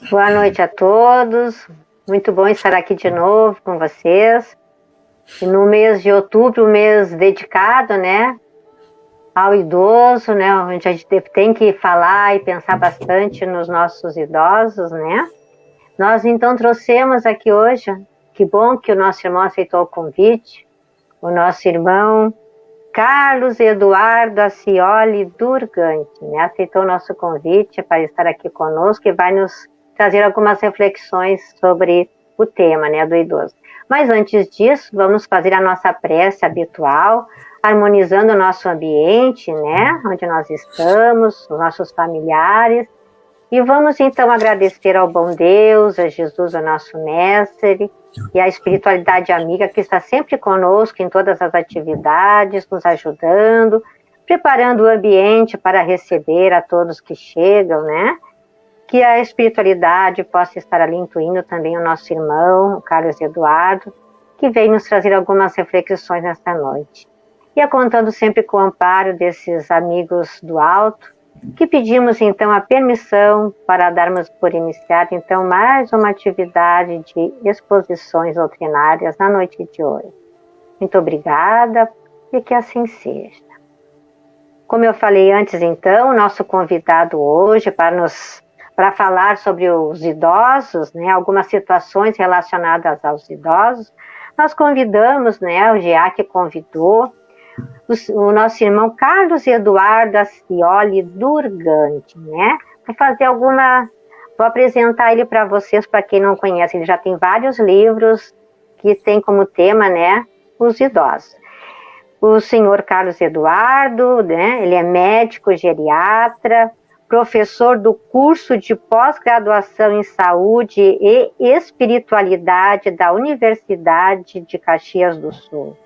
Boa noite a todos. Muito bom estar aqui de novo com vocês. E no mês de outubro, mês dedicado, né, ao idoso, né, onde a gente tem que falar e pensar bastante nos nossos idosos, né. Nós então trouxemos aqui hoje, que bom que o nosso irmão aceitou o convite, o nosso irmão Carlos Eduardo Acioli Durgante, né, aceitou o nosso convite para estar aqui conosco e vai nos trazer algumas reflexões sobre o tema, né, do idoso. Mas antes disso, vamos fazer a nossa prece habitual, harmonizando o nosso ambiente, né, onde nós estamos, os nossos familiares, e vamos então agradecer ao bom Deus, a Jesus, o nosso mestre, e a espiritualidade amiga que está sempre conosco em todas as atividades, nos ajudando, preparando o ambiente para receber a todos que chegam, né? Que a espiritualidade possa estar ali intuindo também o nosso irmão, o Carlos Eduardo, que vem nos trazer algumas reflexões nesta noite. E contando sempre com o amparo desses amigos do alto, que pedimos então a permissão para darmos por iniciada então mais uma atividade de exposições doutrinárias na noite de hoje. Muito obrigada e que assim seja. Como eu falei antes então, o nosso convidado hoje para falar sobre os idosos, né, algumas situações relacionadas aos idosos, nós convidamos, né, o GEAC convidou o nosso irmão Carlos Eduardo Acioli Durgante, né, para fazer vou apresentar ele para vocês, para quem não conhece, ele já tem vários livros que tem como tema, né, os idosos. O senhor Carlos Eduardo, né, ele é médico geriatra, professor do curso de pós-graduação em saúde e espiritualidade da Universidade de Caxias do Sul,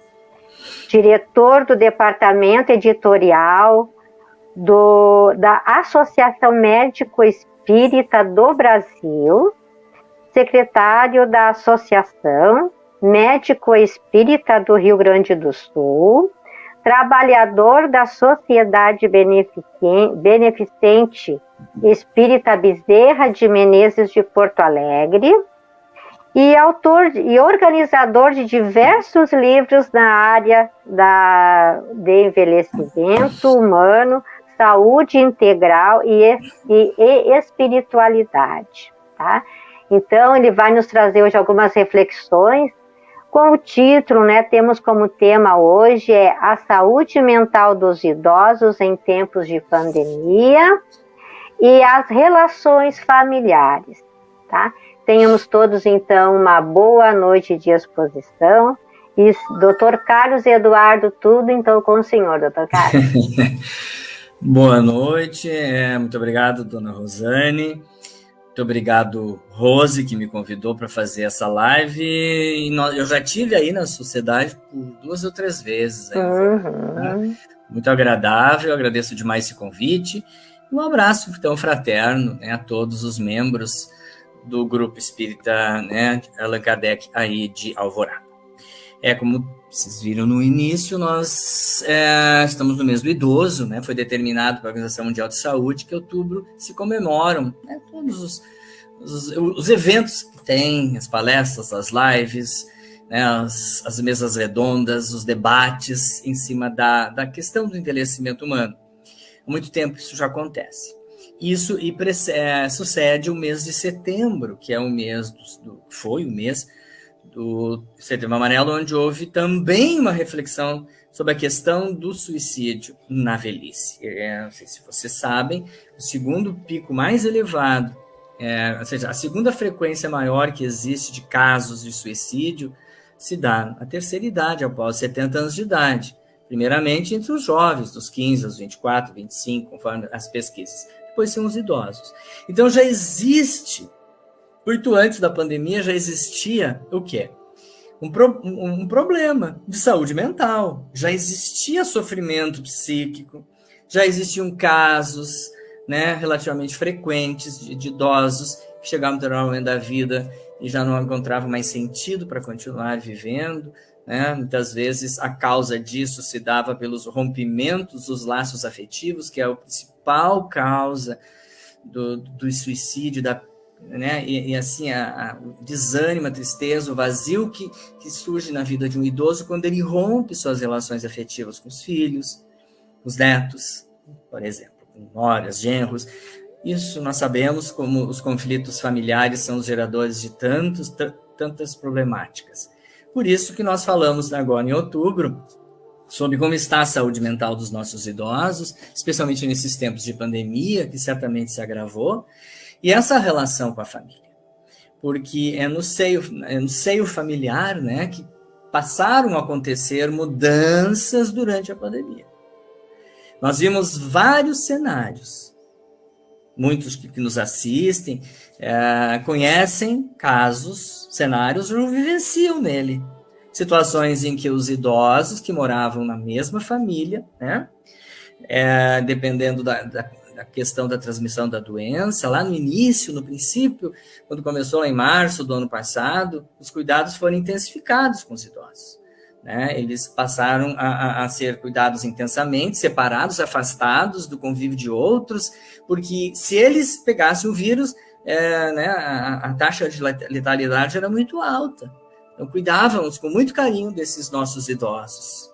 diretor do departamento editorial da Associação Médico Espírita do Brasil, secretário da Associação Médico Espírita do Rio Grande do Sul, trabalhador da Sociedade Beneficente Espírita Bezerra de Menezes de Porto Alegre, e autor e organizador de diversos livros na área de envelhecimento humano, saúde integral e espiritualidade, tá? Então, ele vai nos trazer hoje algumas reflexões com o título, né, temos como tema hoje a saúde mental dos idosos em tempos de pandemia e as relações familiares, tá? Tenhamos todos, então, uma boa noite de exposição. E, doutor Carlos Eduardo, tudo, então, com o senhor, doutor Carlos. Boa noite, muito obrigado, dona Rosane. Muito obrigado, Rose, que me convidou para fazer essa live. Eu já tive aí na sociedade por 2 ou 3 vezes. Né? Muito agradável, agradeço demais esse convite. Um abraço, então, fraterno, né, a todos os membros do Grupo Espírita, né, Allan Kardec aí de Alvorada. Como vocês viram no início, nós estamos no mês do idoso, né? Foi determinado pela Organização Mundial de Saúde que em outubro se comemoram, né, todos os eventos que tem, as palestras, as lives, né, as mesas redondas, os debates em cima da questão do envelhecimento humano. Há muito tempo isso já acontece. Isso sucede o mês de setembro, que é o mês foi o mês do Setembro Amarelo, onde houve também uma reflexão sobre a questão do suicídio na velhice. Não sei se vocês sabem, o segundo pico mais elevado, ou seja, a segunda frequência maior que existe de casos de suicídio se dá na terceira idade, após 70 anos de idade. Primeiramente entre os jovens, dos 15 aos 24, 25, conforme as pesquisas. Depois são os idosos. Então já existe, muito antes da pandemia, já existia o quê? Um problema de saúde mental. Já existia sofrimento psíquico, já existiam casos, né, relativamente frequentes de idosos que chegavam no momento da vida e já não encontravam mais sentido para continuar vivendo. Né? Muitas vezes a causa disso se dava pelos rompimentos dos laços afetivos, que é a principal causa do suicídio, da né? E assim, o desânimo, a tristeza, o vazio que surge na vida de um idoso quando ele rompe suas relações afetivas com os filhos, os netos, por exemplo, com noras, genros. Isso nós sabemos como os conflitos familiares são os geradores de tantas problemáticas. Por isso que nós falamos agora em outubro sobre como está a saúde mental dos nossos idosos, especialmente nesses tempos de pandemia, que certamente se agravou, e essa relação com a família. Porque é no seio familiar, né, que passaram a acontecer mudanças durante a pandemia. Nós vimos vários cenários. Muitos que nos assistem conhecem casos, cenários, ou vivenciam nele. Situações em que os idosos que moravam na mesma família, né, dependendo da questão da transmissão da doença, lá no início, no princípio, quando começou lá em março do ano passado, os cuidados foram intensificados com os idosos. Né? Eles passaram a ser cuidados intensamente, separados, afastados do convívio de outros, porque se eles pegassem o vírus, né, a taxa de letalidade era muito alta. Então, cuidávamos com muito carinho desses nossos idosos.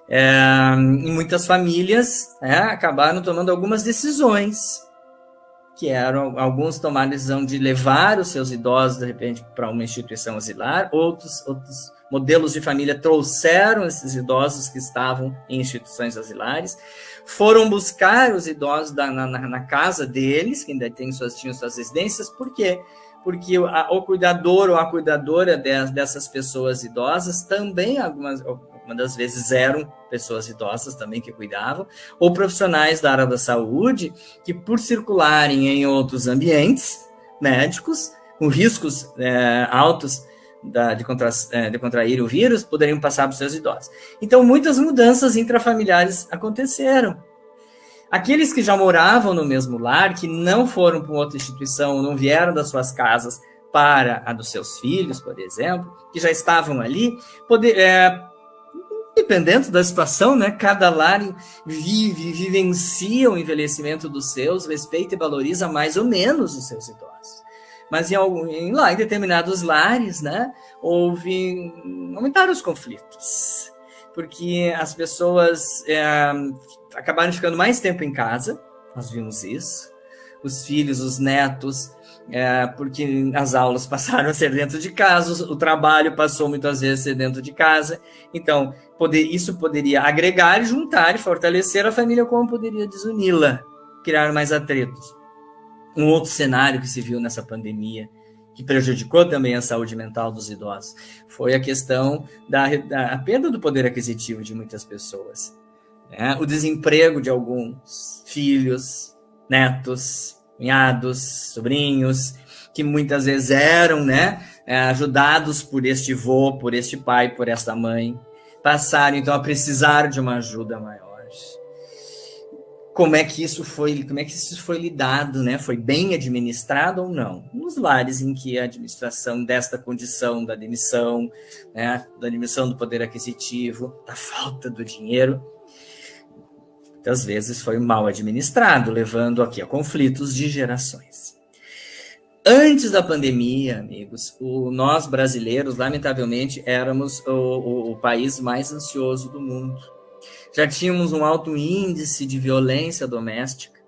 Em muitas famílias acabaram tomando algumas decisões, que eram, alguns tomaram a decisão de levar os seus idosos, de repente, para uma instituição asilar, outros modelos de família trouxeram esses idosos que estavam em instituições asilares, foram buscar os idosos na casa deles, que ainda tinham suas residências. Por quê? Porque o cuidador ou a cuidadora dessas pessoas idosas também, algumas das vezes, eram pessoas idosas também que cuidavam, ou profissionais da área da saúde que, por circularem em outros ambientes médicos, com riscos altos de contrair o vírus, poderiam passar para os seus idosos. Então, muitas mudanças intrafamiliares aconteceram. Aqueles que já moravam no mesmo lar, que não foram para outra instituição, não vieram das suas casas para a dos seus filhos, por exemplo, que já estavam ali, dependendo da situação, né, cada lar vivencia o envelhecimento dos seus, respeita e valoriza mais ou menos os seus idosos. Mas em determinados lares, né, aumentaram os conflitos, porque as pessoas acabaram ficando mais tempo em casa, nós vimos isso, os filhos, os netos, porque as aulas passaram a ser dentro de casa, o trabalho passou muitas vezes a ser dentro de casa. Então, isso poderia agregar, juntar e fortalecer a família, como poderia desuni-la, criar mais atritos. Um outro cenário que se viu nessa pandemia, que prejudicou também a saúde mental dos idosos, foi a questão da perda do poder aquisitivo de muitas pessoas. O desemprego de alguns filhos, netos, cunhados, sobrinhos, que muitas vezes eram, né, ajudados por este vô, por este pai, por esta mãe, passaram então a precisar de uma ajuda maior. Como é que isso foi lidado, né? Foi bem administrado ou não? Nos lares em que a administração desta condição da demissão, né, da diminuição do poder aquisitivo, da falta do dinheiro, muitas vezes foi mal administrado, levando aqui a conflitos de gerações. Antes da pandemia, amigos, nós brasileiros, lamentavelmente, éramos o país mais ansioso do mundo. Já tínhamos um alto índice de violência doméstica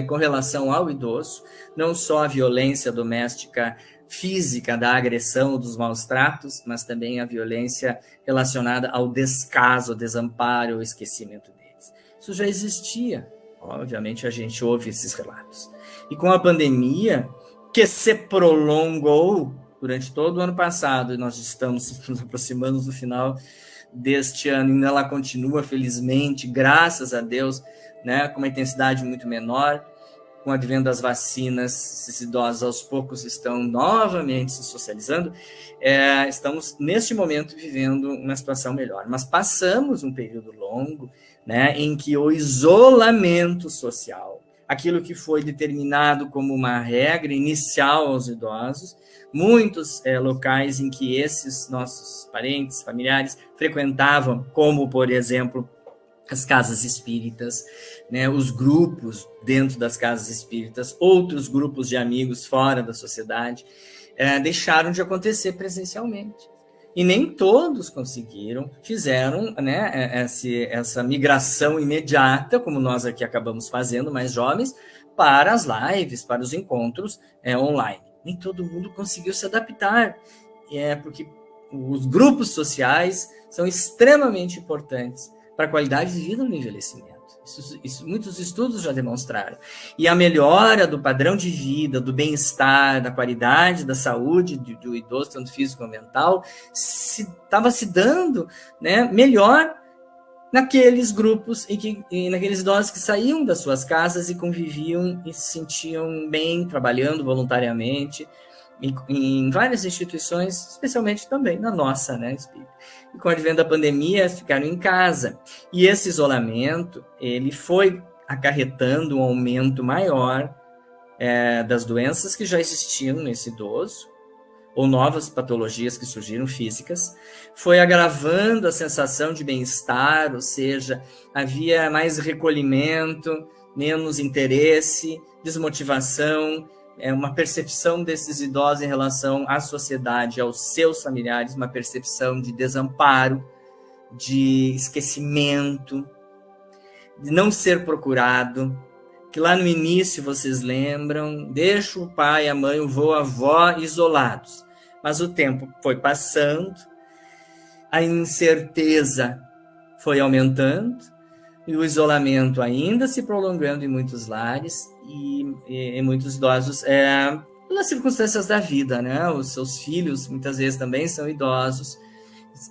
com relação ao idoso, não só a violência doméstica física da agressão, dos maus tratos, mas também a violência relacionada ao descaso, ao desamparo, ao esquecimento deles. Isso já existia, obviamente a gente ouve esses relatos. E com a pandemia, que se prolongou durante todo o ano passado, e nós estamos nos aproximando do final deste ano, e ela continua, felizmente, graças a Deus, né, com uma intensidade muito menor. Com o advento das vacinas, esses idosos aos poucos estão novamente se socializando. Estamos, neste momento, vivendo uma situação melhor. Mas passamos um período longo, né, em que o isolamento social, aquilo que foi determinado como uma regra inicial aos idosos, muitos locais em que esses nossos parentes, familiares, frequentavam, como, por exemplo, as casas espíritas, né, os grupos dentro das casas espíritas, outros grupos de amigos fora da sociedade, deixaram de acontecer presencialmente. E nem todos conseguiram, fizeram, né, essa migração imediata, como nós aqui acabamos fazendo, mais jovens, para as lives, para os encontros online. Nem todo mundo conseguiu se adaptar, porque os grupos sociais são extremamente importantes para a qualidade de vida no envelhecimento. Isso muitos estudos já demonstraram. E a melhora do padrão de vida, do bem-estar, da qualidade da saúde do idoso, tanto físico como mental, estava se dando, né, melhor naqueles grupos e naqueles idosos que saíam das suas casas e conviviam e se sentiam bem, trabalhando voluntariamente em várias instituições, especialmente também na nossa, né, espírita. E com o advento da pandemia, ficaram em casa. E esse isolamento, ele foi acarretando um aumento maior das doenças que já existiam nesse idoso, ou novas patologias que surgiram físicas, foi agravando a sensação de bem-estar, ou seja, havia mais recolhimento, menos interesse, desmotivação, uma percepção desses idosos em relação à sociedade, aos seus familiares, uma percepção de desamparo, de esquecimento, de não ser procurado, que lá no início, vocês lembram, deixa o pai, a mãe, o vô, a avó isolados. Mas o tempo foi passando, a incerteza foi aumentando, e o isolamento ainda se prolongando em muitos lares e muitos idosos, pelas circunstâncias da vida, né? Os seus filhos, muitas vezes, também são idosos,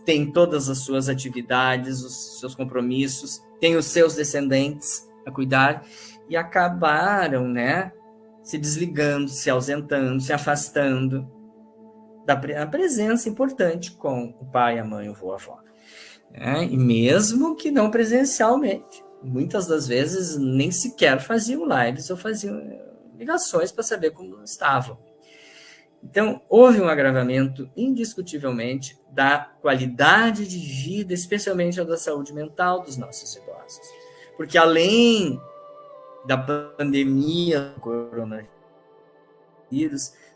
têm todas as suas atividades, os seus compromissos, têm os seus descendentes a cuidar, e acabaram, né, se desligando, se ausentando, se afastando da presença importante com o pai, a mãe, o vô, a avó. E mesmo que não presencialmente. Muitas das vezes nem sequer faziam lives ou faziam ligações para saber como estavam. Então, houve um agravamento, indiscutivelmente, da qualidade de vida, especialmente a da saúde mental dos nossos idosos. Porque além da pandemia do coronavírus,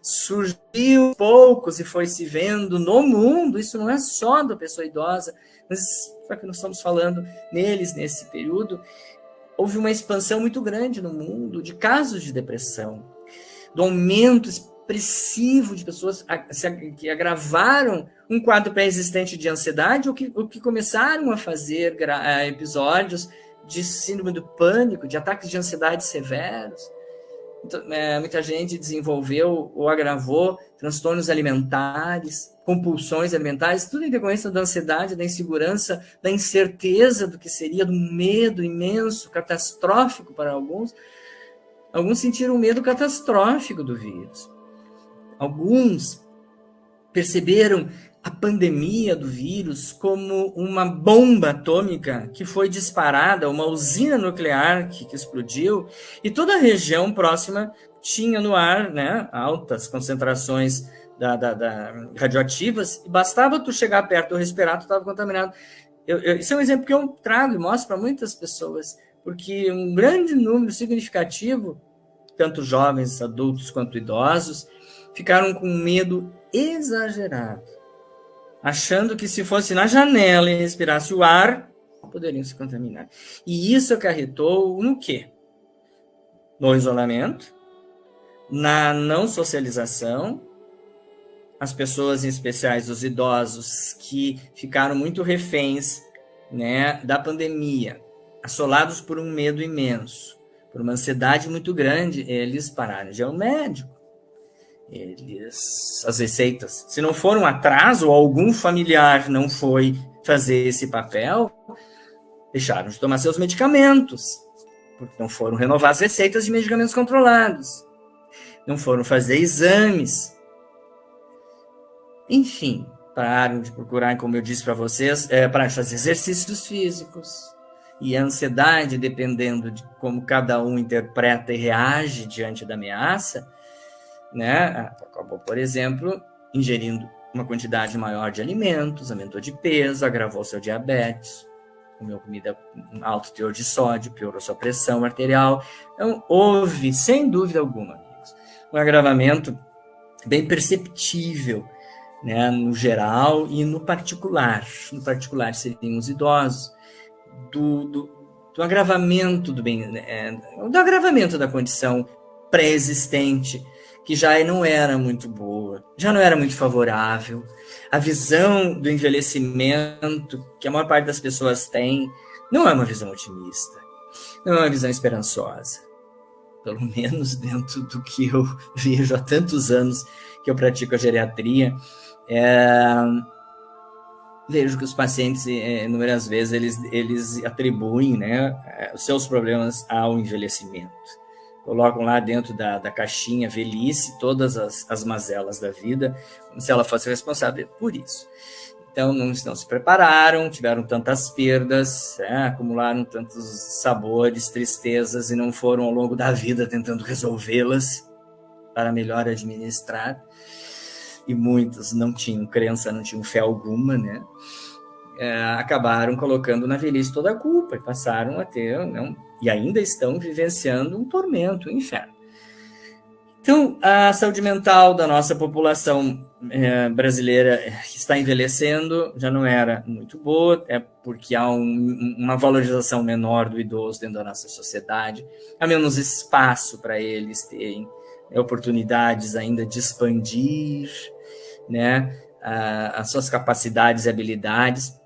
surgiu poucos e foi se vendo no mundo, isso não é só da pessoa idosa, mas só que nós estamos falando neles nesse período, houve uma expansão muito grande no mundo de casos de depressão, do aumento expressivo de pessoas que agravaram um quadro pré-existente de ansiedade ou que começaram a fazer episódios de síndrome do pânico, de ataques de ansiedade severos. Muita gente desenvolveu ou agravou transtornos alimentares, compulsões alimentares, tudo em decorrência da ansiedade, da insegurança, da incerteza do que seria, do medo imenso, catastrófico para alguns. Alguns sentiram um medo catastrófico do vírus. Alguns perceberam a pandemia do vírus como uma bomba atômica que foi disparada, uma usina nuclear que explodiu, e toda a região próxima tinha no ar, né, altas concentrações radioativas, e bastava tu chegar perto ou respirar, tu estava contaminado. Isso é um exemplo que eu trago e mostro para muitas pessoas, porque um grande número significativo, tanto jovens, adultos quanto idosos, ficaram com medo exagerado, achando que se fosse na janela e respirasse o ar, poderiam se contaminar. E isso acarretou no quê? No isolamento, na não socialização, as pessoas, em especiais os idosos, que ficaram muito reféns, né, da pandemia, assolados por um medo imenso, por uma ansiedade muito grande, eles pararam de ir ao médico. As receitas, se não for um atraso ou algum familiar não foi fazer esse papel, deixaram de tomar seus medicamentos, porque não foram renovar as receitas de medicamentos controlados, não foram fazer exames, enfim, pararam de procurar, como eu disse para vocês, para fazer exercícios físicos. E a ansiedade, dependendo de como cada um interpreta e reage diante da ameaça, né, acabou, por exemplo, ingerindo uma quantidade maior de alimentos, aumentou de peso, agravou seu diabetes, comeu comida com alto teor de sódio, piorou sua pressão arterial. Então, houve, sem dúvida alguma, amigos, um agravamento bem perceptível, né, no geral e no particular. No particular seriam os idosos, do agravamento do agravamento da condição pré-existente, que já não era muito boa, já não era muito favorável. A visão do envelhecimento que a maior parte das pessoas tem não é uma visão otimista, não é uma visão esperançosa, pelo menos dentro do que eu vejo há tantos anos que eu pratico a geriatria. Vejo que os pacientes, inúmeras vezes, eles atribuem, né, os seus problemas ao envelhecimento. Colocam lá dentro da caixinha velhice todas as mazelas da vida, como se ela fosse responsável por isso. Então, não se prepararam, tiveram tantas perdas, acumularam tantos sabores, tristezas, e não foram ao longo da vida tentando resolvê-las para melhor administrar. E muitos não tinham crença, não tinham fé alguma, né? Acabaram colocando na velhice toda a culpa e passaram a ter, e ainda estão vivenciando um tormento, um inferno. Então, a saúde mental da nossa população brasileira está envelhecendo, já não era muito boa, porque há uma valorização menor do idoso dentro da nossa sociedade, há menos espaço para eles terem oportunidades ainda de expandir, né, as suas capacidades e habilidades.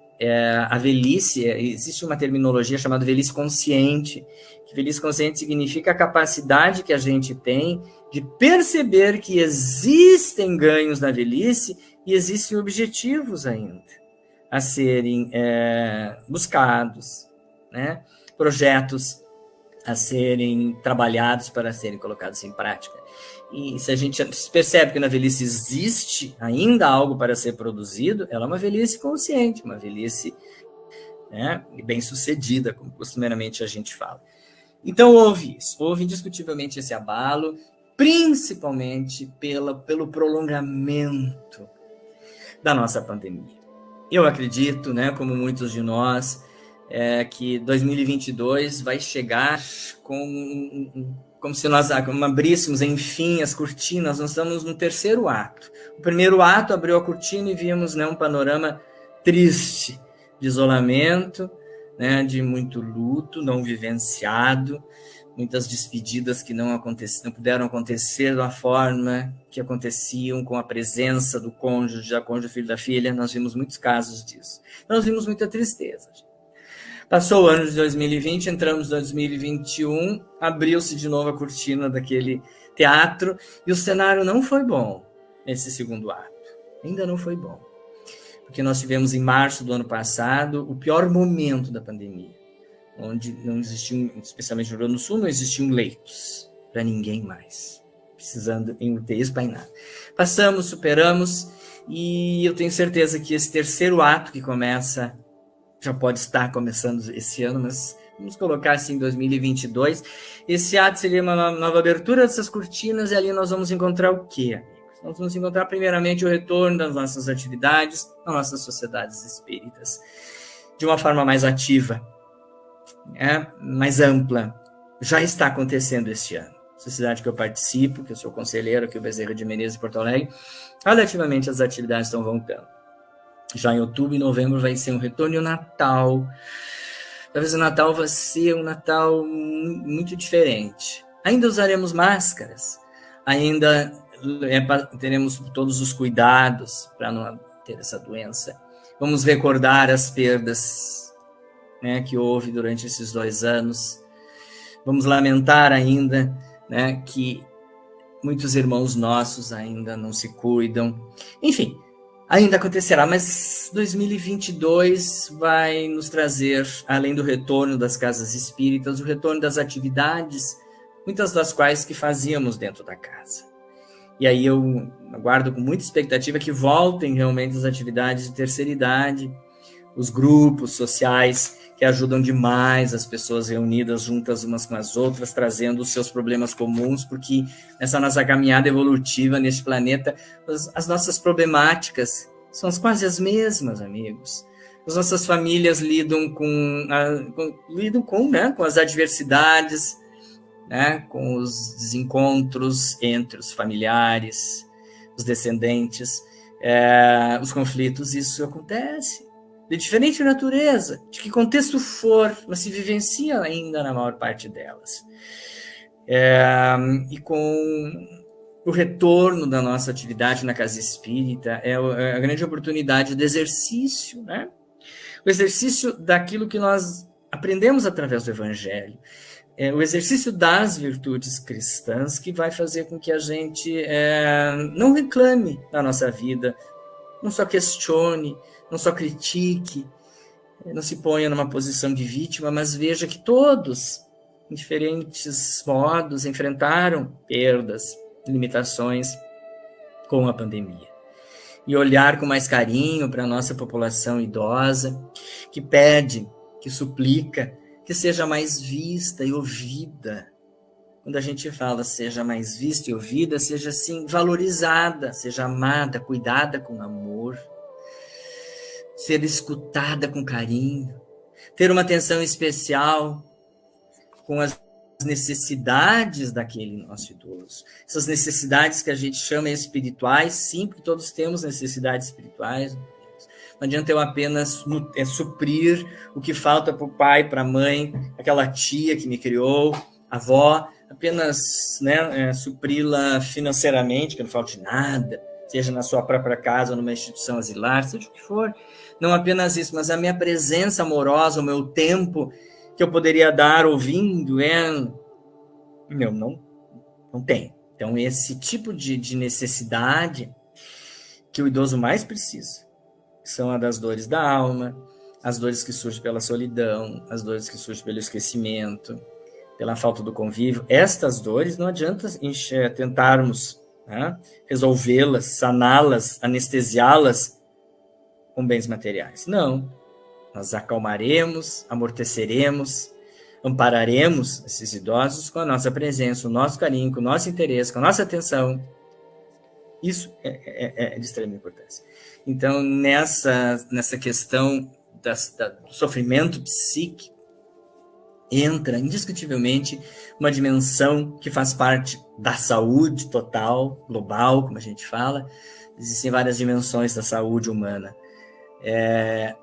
A velhice, existe uma terminologia chamada velhice consciente, que velhice consciente significa a capacidade que a gente tem de perceber que existem ganhos na velhice e existem objetivos ainda a serem buscados, né, projetos a serem trabalhados para serem colocados em prática. E se a gente percebe que na velhice existe ainda algo para ser produzido, ela é uma velhice consciente, uma velhice, né, bem-sucedida, como costumeiramente a gente fala. Então houve isso, houve indiscutivelmente esse abalo, principalmente pelo prolongamento da nossa pandemia. Eu acredito, né, como muitos de nós, que 2022 vai chegar como se nós abríssemos, enfim, as cortinas. Nós estamos no terceiro ato. O primeiro ato abriu a cortina e vimos, né, um panorama triste, de isolamento, né, de muito luto não vivenciado, muitas despedidas que não puderam acontecer da forma que aconteciam com a presença do cônjuge, da cônjuge, filho da filha. Nós vimos muitos casos disso. Nós vimos muita tristeza. Passou o ano de 2020, entramos em 2021, abriu-se de novo a cortina daquele teatro e o cenário não foi bom nesse segundo ato. Ainda não foi bom. Porque nós tivemos em março do ano passado o pior momento da pandemia, onde não existiam, especialmente no Rio Grande do Sul, não existiam leitos para ninguém mais, precisando em UTIs para nada. Passamos, superamos, e eu tenho certeza que esse terceiro ato que começa, já pode estar começando esse ano, mas vamos colocar assim em 2022, esse ato seria uma nova abertura dessas cortinas, e ali nós vamos encontrar o quê, amigos? Nós vamos encontrar primeiramente o retorno das nossas atividades, das nossas sociedades espíritas, de uma forma mais ativa, mais ampla. Já está acontecendo este ano. A sociedade que eu participo, que eu sou conselheiro aqui, o Bezerra de Menezes, em Porto Alegre, relativamente as atividades estão voltando. Já em outubro e novembro vai ser um retorno, e o Natal. Talvez o Natal vai ser um Natal muito diferente. Ainda usaremos máscaras, ainda teremos todos os cuidados para não ter essa doença. Vamos recordar as perdas, né, que houve durante esses 2 anos. Vamos lamentar ainda, né, que muitos irmãos nossos ainda não se cuidam. Enfim, ainda acontecerá, mas 2022 vai nos trazer, além do retorno das casas espíritas, o retorno das atividades, muitas das quais que fazíamos dentro da casa. E aí eu aguardo com muita expectativa que voltem realmente as atividades de terceira idade, os grupos sociais que ajudam demais as pessoas reunidas juntas umas com as outras, trazendo os seus problemas comuns, porque nessa nossa caminhada evolutiva neste planeta, as nossas problemáticas são quase as mesmas, amigos. as nossas famílias lidam com as adversidades, né, com os desencontros entre os familiares, os descendentes, os conflitos, isso acontece. De diferente natureza, de que contexto for, mas se vivencia ainda na maior parte delas. E com o retorno da nossa atividade na casa espírita, é a grande oportunidade do exercício, né? O exercício daquilo que nós aprendemos através do Evangelho, o exercício das virtudes cristãs, que vai fazer com que a gente não reclame da nossa vida, não só questione, não só critique, não se ponha numa posição de vítima, mas veja que todos, em diferentes modos, enfrentaram perdas, limitações com a pandemia. E olhar com mais carinho para a nossa população idosa, que pede, que suplica, que seja mais vista e ouvida. Quando a gente fala seja mais vista e ouvida, seja assim valorizada, seja amada, cuidada com amor, ser escutada com carinho, ter uma atenção especial com as necessidades daquele nosso idoso. Essas necessidades que a gente chama espirituais, sim, porque todos temos necessidades espirituais. Não adianta eu apenas suprir o que falta para o pai, para a mãe, aquela tia que me criou, a avó, apenas supri-la financeiramente, que não falte nada, seja na sua própria casa ou numa instituição asilar, seja o que for. Não apenas isso, mas a minha presença amorosa, o meu tempo que eu poderia dar ouvindo, não tem. Então, esse tipo de necessidade que o idoso mais precisa, são as das dores da alma, as dores que surgem pela solidão, as dores que surgem pelo esquecimento, pela falta do convívio. Estas dores não adianta tentarmos resolvê-las, saná-las, anestesiá-las com bens materiais. Não. Nós acalmaremos, amorteceremos, ampararemos esses idosos com a nossa presença, o nosso carinho, com o nosso interesse, com a nossa atenção. Isso é de extrema importância. Então, nessa questão do sofrimento psíquico, entra indiscutivelmente uma dimensão que faz parte da saúde total, global, como a gente fala. Existem várias dimensões da saúde humana.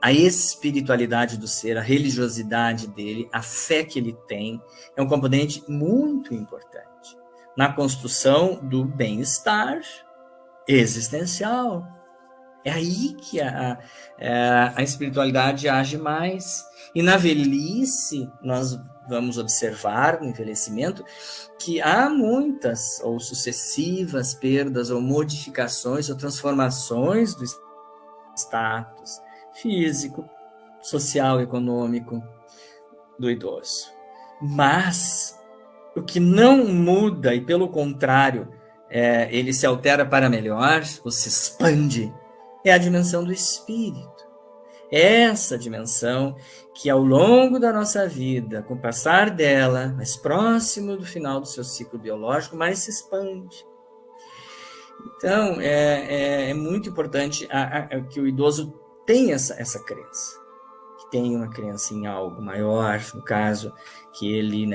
A espiritualidade do ser, a religiosidade dele, a fé que ele tem, é um componente muito importante na construção do bem-estar existencial. É aí que a espiritualidade age mais. E na velhice, nós vamos observar no envelhecimento que há muitas ou sucessivas perdas ou modificações ou transformações do status físico, social, econômico do idoso. Mas o que não muda, e pelo contrário, ele se altera para melhor, ou se expande, é a dimensão do espírito. Essa dimensão que ao longo da nossa vida, com o passar dela, mais próximo do final do seu ciclo biológico, mais se expande. Então, é muito importante que o idoso tenha essa crença, que tenha uma crença em algo maior, no caso, que ele,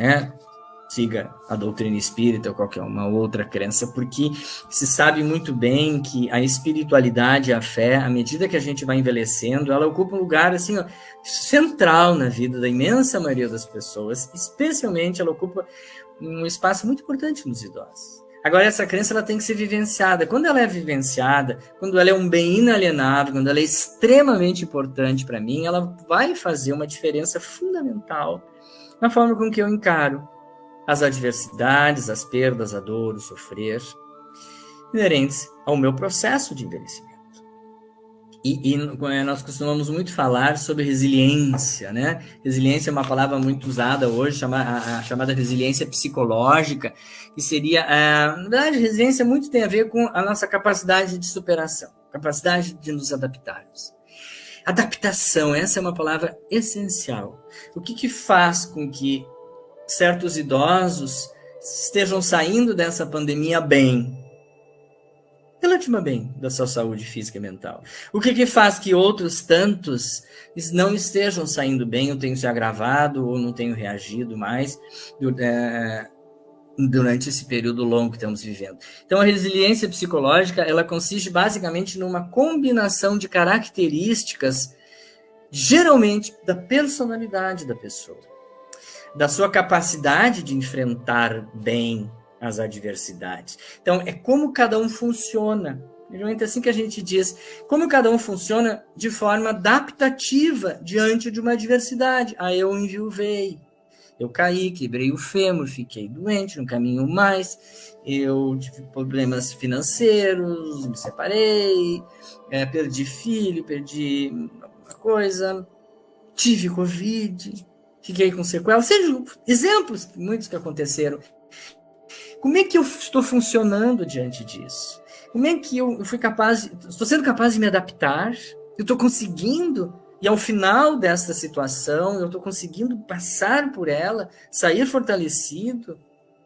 siga a doutrina espírita ou qualquer uma outra crença, porque se sabe muito bem que a espiritualidade, a fé, à medida que a gente vai envelhecendo, ela ocupa um lugar assim, central na vida da imensa maioria das pessoas, especialmente ela ocupa um espaço muito importante nos idosos. Agora, essa crença ela tem que ser vivenciada. Quando ela é vivenciada, quando ela é um bem inalienável, quando ela é extremamente importante para mim, ela vai fazer uma diferença fundamental na forma com que eu encaro as adversidades, as perdas, a dor, o sofrer, inerentes ao meu processo de envelhecimento. E nós costumamos muito falar sobre resiliência, né? Resiliência é uma palavra muito usada hoje, a chamada resiliência psicológica, que seria, na verdade, resiliência muito tem a ver com a nossa capacidade de superação, capacidade de nos adaptarmos. Adaptação, essa é uma palavra essencial. O que faz com que certos idosos estejam saindo dessa pandemia bem? relativamente bem da sua saúde física e mental. O que faz que outros tantos não estejam saindo bem, ou tenham se agravado, ou não tenham reagido mais durante esse período longo que estamos vivendo. Então, a resiliência psicológica, ela consiste basicamente numa combinação de características, geralmente, da personalidade da pessoa, da sua capacidade de enfrentar bem as adversidades. Então, é como cada um funciona. Geralmente é assim que a gente diz, como cada um funciona de forma adaptativa diante de uma adversidade. Aí eu enviuvei, eu caí, quebrei o fêmur, fiquei doente, não caminho mais, eu tive problemas financeiros, me separei, perdi filho, perdi alguma coisa, tive Covid, fiquei com sequelas, sejam exemplos, muitos que aconteceram. Como é que eu estou funcionando diante disso? Como é que eu fui capaz, estou sendo capaz de me adaptar? Eu estou conseguindo, e ao final dessa situação, eu estou conseguindo passar por ela, sair fortalecido,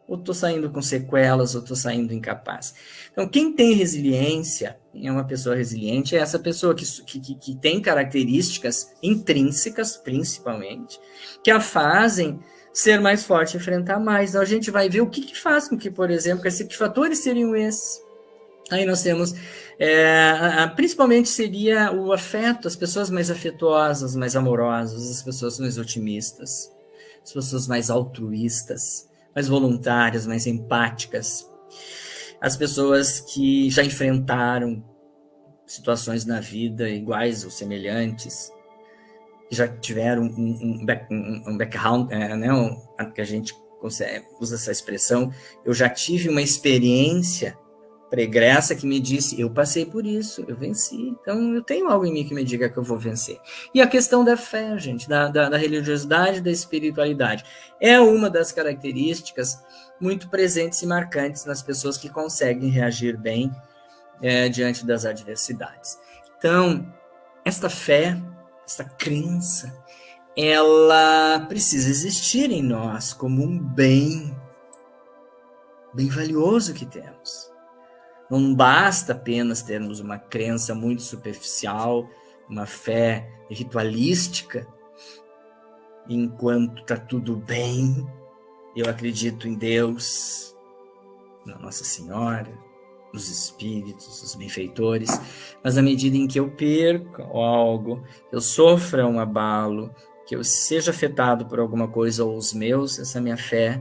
ou estou saindo com sequelas, ou estou saindo incapaz? Então, quem tem resiliência, é uma pessoa resiliente, é essa pessoa que tem características intrínsecas, principalmente, que a fazem ser mais forte, enfrentar mais. Então, a gente vai ver o que faz com que, por exemplo, que fatores seriam esses. Aí nós temos, principalmente seria o afeto, as pessoas mais afetuosas, mais amorosas, as pessoas mais otimistas, as pessoas mais altruístas, mais voluntárias, mais empáticas, as pessoas que já enfrentaram situações na vida iguais ou semelhantes, que já tiveram um background, que a gente usa essa expressão, eu já tive uma experiência pregressa que me disse, eu passei por isso, eu venci, então eu tenho algo em mim que me diga que eu vou vencer. E a questão da fé, gente, da religiosidade, da espiritualidade, é uma das características muito presentes e marcantes nas pessoas que conseguem reagir bem diante das adversidades. Então, esta fé, essa crença, ela precisa existir em nós como um bem valioso que temos. Não basta apenas termos uma crença muito superficial, uma fé ritualística, enquanto está tudo bem, eu acredito em Deus, na Nossa Senhora, nos espíritos, os benfeitores, mas na medida em que eu perca algo, eu sofra um abalo, que eu seja afetado por alguma coisa ou os meus, essa minha fé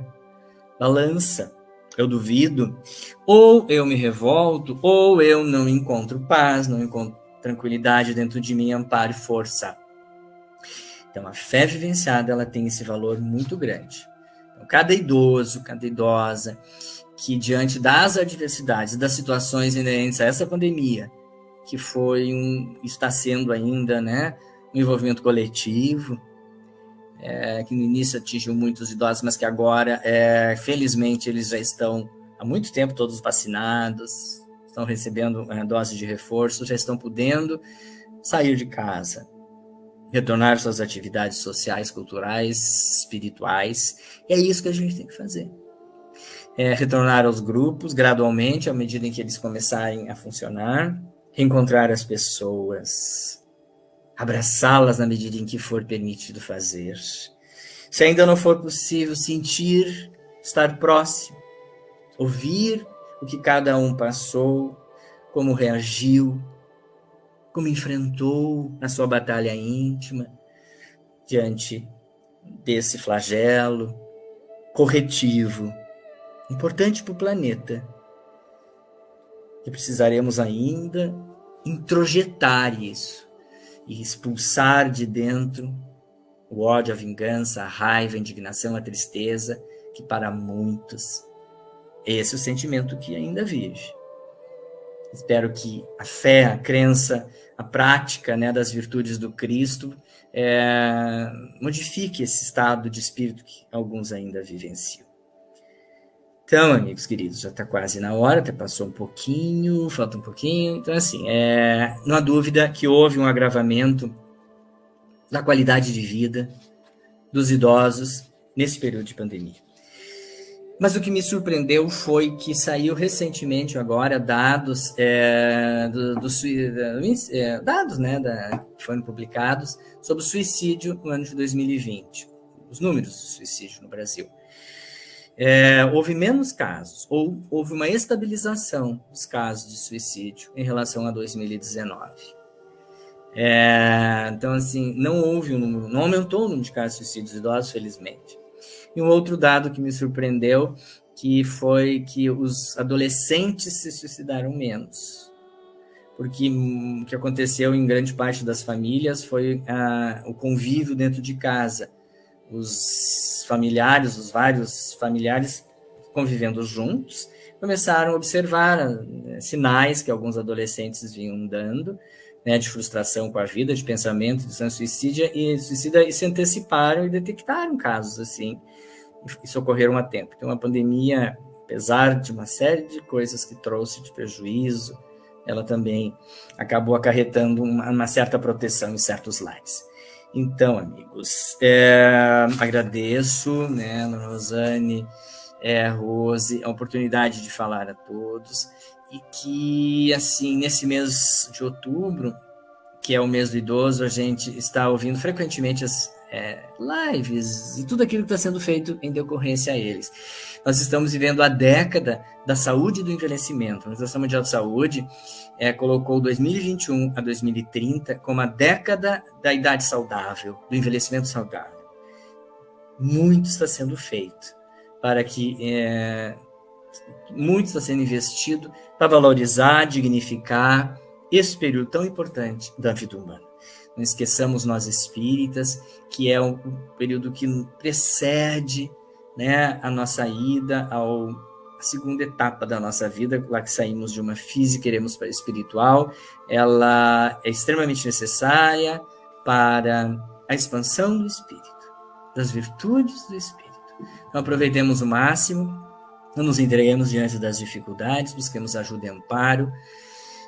balança. Eu duvido, ou eu me revolto, ou eu não encontro paz, não encontro tranquilidade dentro de mim, amparo e força. Então, a fé vivenciada, ela tem esse valor muito grande. Então, cada idoso, cada idosa, que diante das adversidades, das situações inerentes a essa pandemia, que está sendo ainda, um envolvimento coletivo, que no início atingiu muitos idosos, mas que agora, felizmente, eles já estão há muito tempo todos vacinados, estão recebendo dose de reforço, já estão podendo sair de casa, retornar suas atividades sociais, culturais, espirituais. E é isso que a gente tem que fazer. Retornar aos grupos gradualmente, à medida em que eles começarem a funcionar, reencontrar as pessoas, abraçá-las na medida em que for permitido fazer. Se ainda não for possível, sentir, estar próximo, ouvir o que cada um passou, como reagiu, como enfrentou a sua batalha íntima diante desse flagelo corretivo, importante para o planeta, que precisaremos ainda introjetar isso e expulsar de dentro o ódio, a vingança, a raiva, a indignação, a tristeza, que para muitos esse é o sentimento que ainda vive. Espero que a fé, a crença, a prática das virtudes do Cristo modifique esse estado de espírito que alguns ainda vivenciam. Então, amigos queridos, já está quase na hora, até passou um pouquinho, falta um pouquinho. Então, assim, não há dúvida que houve um agravamento da qualidade de vida dos idosos nesse período de pandemia. Mas o que me surpreendeu foi que saiu recentemente agora dados dados, né, que foram publicados sobre o suicídio no ano de 2020, os números do suicídio no Brasil. Houve menos casos, ou houve uma estabilização dos casos de suicídio em relação a 2019. Então, assim, não aumentou o número de casos de suicídios idosos, felizmente. E um outro dado que me surpreendeu, que foi que os adolescentes se suicidaram menos. Porque o que aconteceu em grande parte das famílias foi o convívio dentro de casa. Os vários familiares convivendo juntos, começaram a observar sinais que alguns adolescentes vinham dando, né, de frustração com a vida, de pensamento, de suicida, e se anteciparam e detectaram casos assim, e socorreram a tempo. Então, a pandemia, apesar de uma série de coisas que trouxe de prejuízo, ela também acabou acarretando uma certa proteção em certos lares. Então, amigos, agradeço, né, Ana Rosane, Rose, a oportunidade de falar a todos, e que, assim, nesse mês de outubro, que é o mês do idoso, a gente está ouvindo frequentemente as lives e tudo aquilo que está sendo feito em decorrência a eles. Nós estamos vivendo a década da saúde e do envelhecimento. A Organização Mundial de Saúde colocou 2021 a 2030 como a década da idade saudável, do envelhecimento saudável. Muito está sendo feito para que muito está sendo investido para valorizar, dignificar esse período tão importante da vida humana. Não esqueçamos nós espíritas, que é um período que precede, né, a nossa ida à segunda etapa da nossa vida, lá que saímos de uma física e iremos para a espiritual. Ela é extremamente necessária para a expansão do espírito, das virtudes do espírito. Então, aproveitemos o máximo, não nos entreguemos diante das dificuldades, busquemos ajuda e amparo,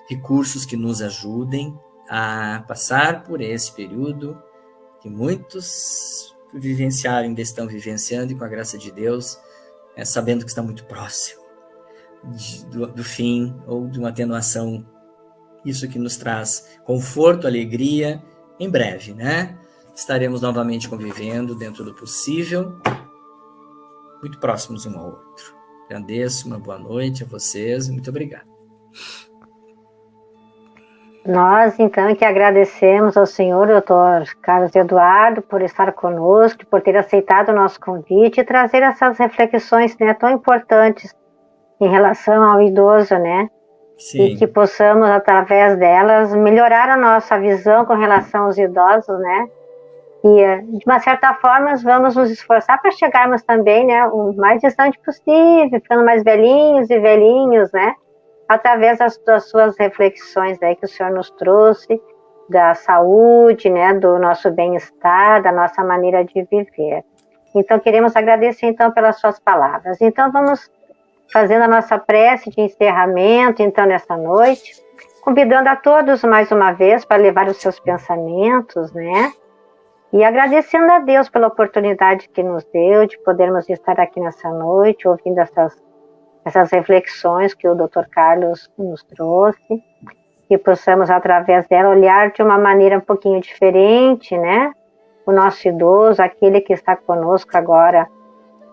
recursos que nos ajudem a passar por esse período que muitos vivenciaram, ainda estão vivenciando, e com a graça de Deus, sabendo que está muito próximo do fim ou de uma atenuação. Isso que nos traz conforto, alegria. Em breve, né? Estaremos novamente convivendo dentro do possível, muito próximos um ao outro. Agradeço, uma boa noite a vocês e muito obrigado. Nós, então, que agradecemos ao senhor Dr. Carlos Eduardo por estar conosco, por ter aceitado o nosso convite e trazer essas reflexões, né, tão importantes em relação ao idoso, né? Sim. E que possamos, através delas, melhorar a nossa visão com relação aos idosos, né? E, de uma certa forma, vamos nos esforçar para chegarmos também, né, o mais distante possível, ficando mais velhinhos e velhinhos, né? Através das suas reflexões aí que o senhor nos trouxe, da saúde, né, do nosso bem-estar, da nossa maneira de viver. Então, queremos agradecer, então, pelas suas palavras. Então, vamos fazendo a nossa prece de encerramento, então, nessa noite, convidando a todos, mais uma vez, para levar os seus pensamentos, né, e agradecendo a Deus pela oportunidade que nos deu de podermos estar aqui nessa noite, ouvindo essas reflexões que o Dr. Carlos nos trouxe, que possamos, através dela, olhar de uma maneira um pouquinho diferente, né? O nosso idoso, aquele que está conosco agora,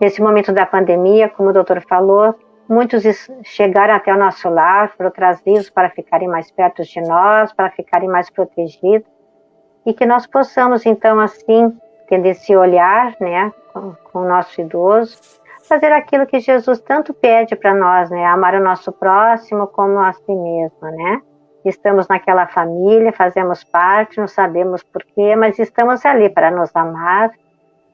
nesse momento da pandemia, como o doutor falou, muitos chegaram até o nosso lar, foram trazidos para ficarem mais perto de nós, para ficarem mais protegidos, e que nós possamos, então, assim, tendo esse olhar, né, com o nosso idoso, fazer aquilo que Jesus tanto pede para nós, né? Amar o nosso próximo como a si mesmo, né? Estamos naquela família, fazemos parte, não sabemos porquê, mas estamos ali para nos amar,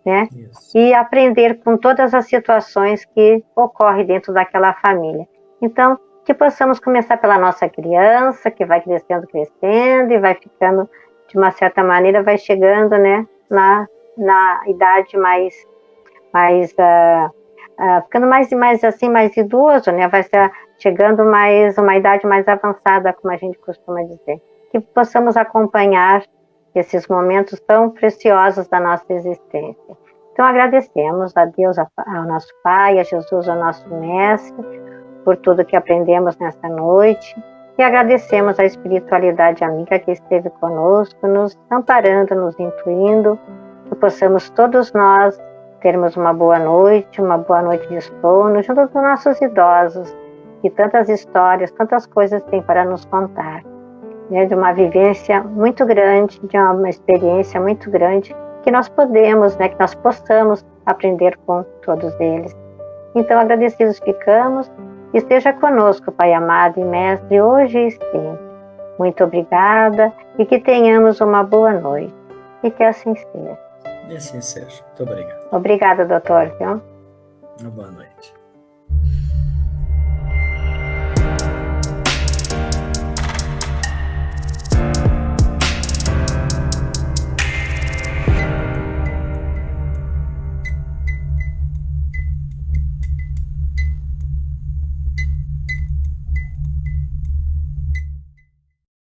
né? Isso. E aprender com todas as situações que ocorrem dentro daquela família. Então, que possamos começar pela nossa criança, que vai crescendo e vai ficando, de uma certa maneira, vai chegando, né? Na idade mais ficando mais assim, mais idoso, né? Vai ser chegando uma idade mais avançada, como a gente costuma dizer. Que possamos acompanhar esses momentos tão preciosos da nossa existência. Então agradecemos a Deus, ao nosso Pai, a Jesus, ao nosso Mestre, por tudo que aprendemos nesta noite. E agradecemos a espiritualidade amiga que esteve conosco, nos amparando, nos intuindo, que possamos todos nós termos uma boa noite de sono, junto dos nossos idosos, que tantas histórias, tantas coisas têm para nos contar, né? De uma vivência muito grande, de uma experiência muito grande, que nós podemos, né, que nós possamos aprender com todos eles. Então, agradecidos ficamos. Esteja conosco, Pai amado e Mestre, hoje e sempre. Muito obrigada e que tenhamos uma boa noite. E que assim seja. E assim seja. Muito obrigado. Obrigada, doutor. Uma boa noite.